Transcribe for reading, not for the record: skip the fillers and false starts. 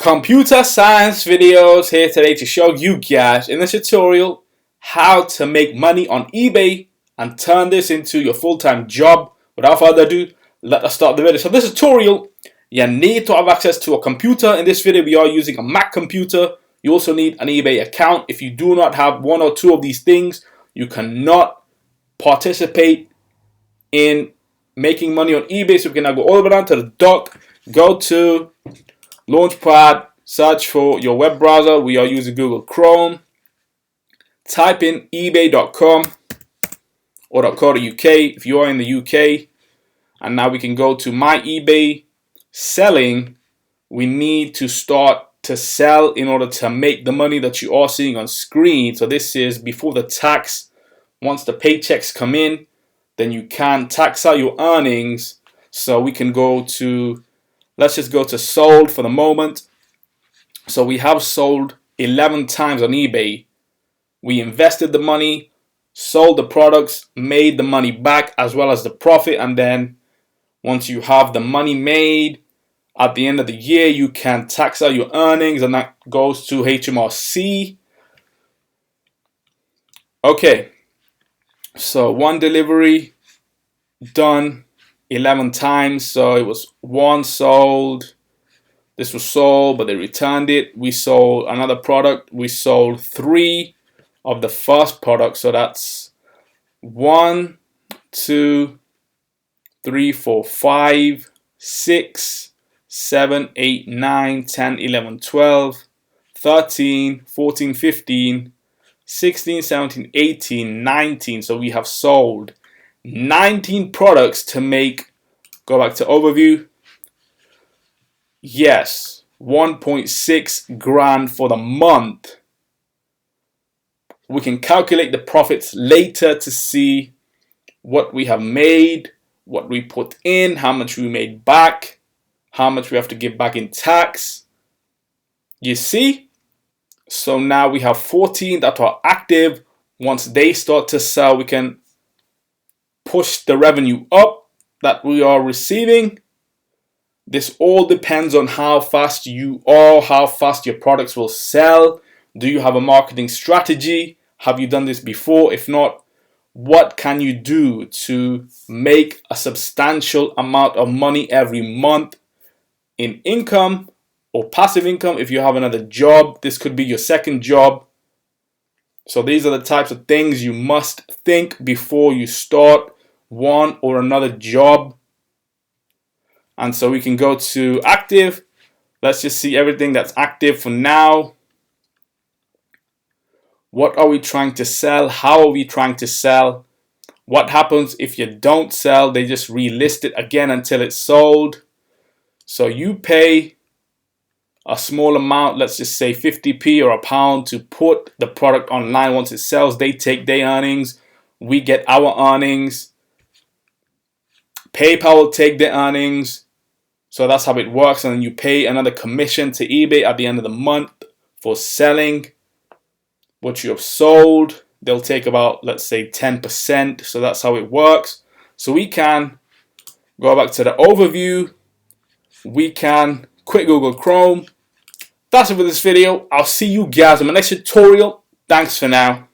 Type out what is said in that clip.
Computer science videos here today to show you guys in this tutorial how to make money on eBay and turn this into your full-time job. Without further ado, let us start the video. So this tutorial, you need to have access to a computer. In this video we are using a Mac computer. You also need an eBay account. If you do not have one or two of these things, you cannot participate in making money on eBay. So we can now go all the way down to the dock, go to Launchpad, search for your web browser. We are using Google Chrome. Type in ebay.com or .co.uk if you are in the UK. And now we can go to My eBay selling. We need to start to sell in order to make the money that you are seeing on screen. So this is before the tax. Once the paychecks come in, then you can tax out your earnings. So we can go to, let's just go to sold for the moment. So we have sold 11 times on eBay. We invested the money, sold the products, made the money back as well as the profit. And then once you have the money made, at the end of the year, you can tax out your earnings, and that goes to HMRC. Okay, so one delivery done 11 times. So it was one sold, this was sold, but they returned it. We sold another product. We sold 3 of the first product. So that's 1, 2, 3, 4, 5, 6, 7, 8, 9, 10, 11, 12, 13, 14, 15, 16, 17, 18, 19. So we have sold 19 products to make, go back to overview. Yes, 1.6 grand for the month. We can calculate the profits later to see what we have made, what we put in, how much we made back, how much we have to give back in tax. You see? So now we have 14 that are active. Once they start to sell, we can push the revenue up that we are receiving. This all depends on how fast you are, how fast your products will sell. Do you have a marketing strategy? Have you done this before? If not, what can you do to make a substantial amount of money every month in income or passive income? If you have another job, this could be your second job. So these are the types of things you must think before you start one or another job. And so we can go to active. Let's just see everything that's active for now. What are we trying to sell? How are we trying to sell? What happens if you don't sell? They just relist it again until it's sold. So you pay a small amount, let's just say 50p or a pound, to put the product online. Once it sells, they take their earnings. We get our earnings. PayPal will take their earnings. So that's how it works. And then you pay another commission to eBay at the end of the month for selling what you have sold. They'll take about, let's say, 10%. So that's how it works. So we can go back to the overview. We can quit Google Chrome. That's it for this video. I'll see you guys in my next tutorial. Thanks for now.